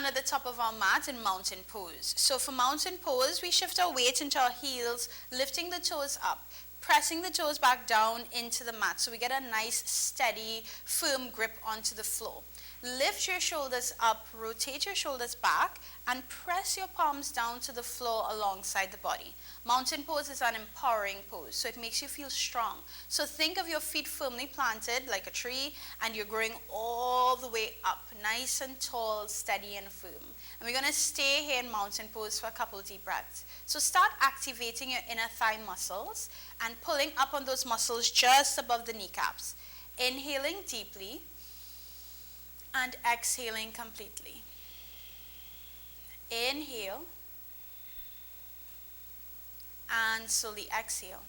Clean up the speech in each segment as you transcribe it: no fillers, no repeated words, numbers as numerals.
stand at the top of our mat in mountain pose. So for mountain pose, we shift our weight into our heels, lifting the toes up, pressing the toes back down into the mat so we get a nice, steady, firm grip onto the floor. Lift your shoulders up, rotate your shoulders back, and press your palms down to the floor alongside the body. Mountain pose is an empowering pose, so it makes you feel strong. So think of your feet firmly planted like a tree, and you're growing all the way up, nice and tall, steady and firm. And we're going to stay here in mountain pose for a couple deep breaths. So start activating your inner thigh muscles and pulling up on those muscles just above the kneecaps. Inhaling deeply and exhaling completely. Inhale and slowly exhale.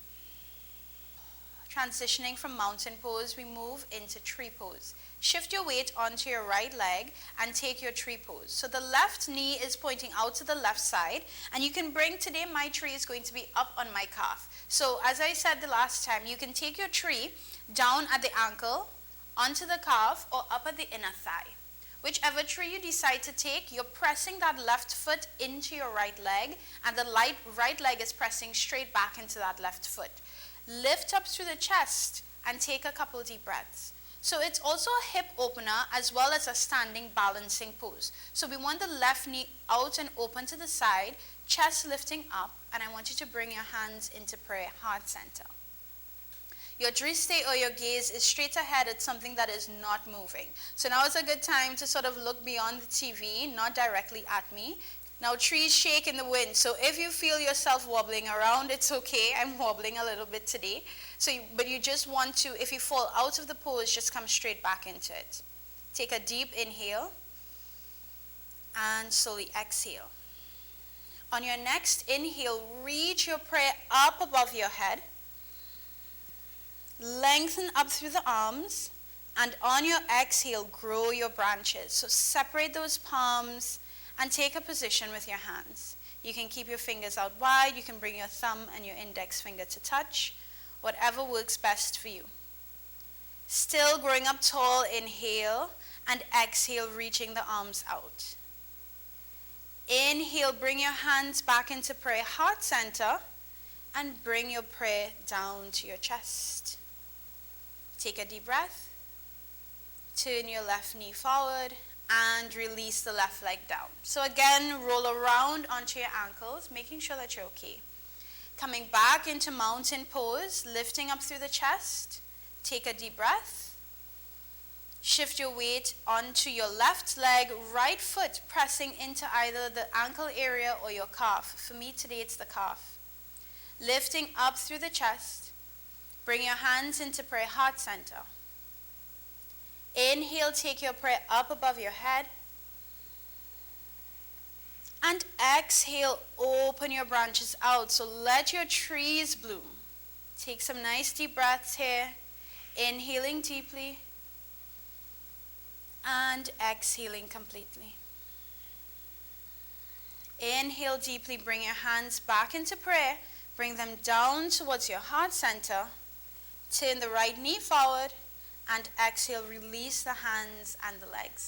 Transitioning from mountain pose, we move into tree pose. Shift your weight onto your right leg and take your tree pose. So the left knee is pointing out to the left side, and you can bring, today my tree is going to be up on my calf. So as I said the last time, you can take your tree down at the ankle, onto the calf, or up at the inner thigh. Whichever tree you decide to take, you're pressing that left foot into your right leg, and the right leg is pressing straight back into that left foot. Lift up through the chest and take a couple deep breaths. So it's also a hip opener as well as a standing balancing pose. So we want the left knee out and open to the side, chest lifting up, and I want you to bring your hands into prayer, heart center. Your drishti or your gaze is straight ahead at something that is not moving. So now is a good time to sort of look beyond the TV, not directly at me. Now trees shake in the wind, so if you feel yourself wobbling around, it's okay. I'm wobbling a little bit today. But you just want to, if you fall out of the pose, just come straight back into it. Take a deep inhale and slowly exhale. On your next inhale, reach your prayer up above your head. Lengthen up through the arms, and on your exhale, grow your branches. So separate those palms and take a position with your hands. You can keep your fingers out wide. You can bring your thumb and your index finger to touch, whatever works best for you. Still growing up tall, inhale, and exhale, reaching the arms out. Inhale, bring your hands back into prayer, heart center, and bring your prayer down to your chest. Take a deep breath. Turn your left knee forward and release the left leg down. So again, roll around onto your ankles, making sure that you're okay. Coming back into mountain pose, lifting up through the chest. Take a deep breath. Shift your weight onto your left leg, right foot pressing into either the ankle area or your calf. For me today, it's the calf. Lifting up through the chest. Bring your hands into prayer, heart center. Inhale, take your prayer up above your head. And exhale, open your branches out. So let your trees bloom. Take some nice deep breaths here. Inhaling deeply. And exhaling completely. Inhale deeply, bring your hands back into prayer. Bring them down towards your heart center. Turn the right knee forward and exhale, release the hands and the legs.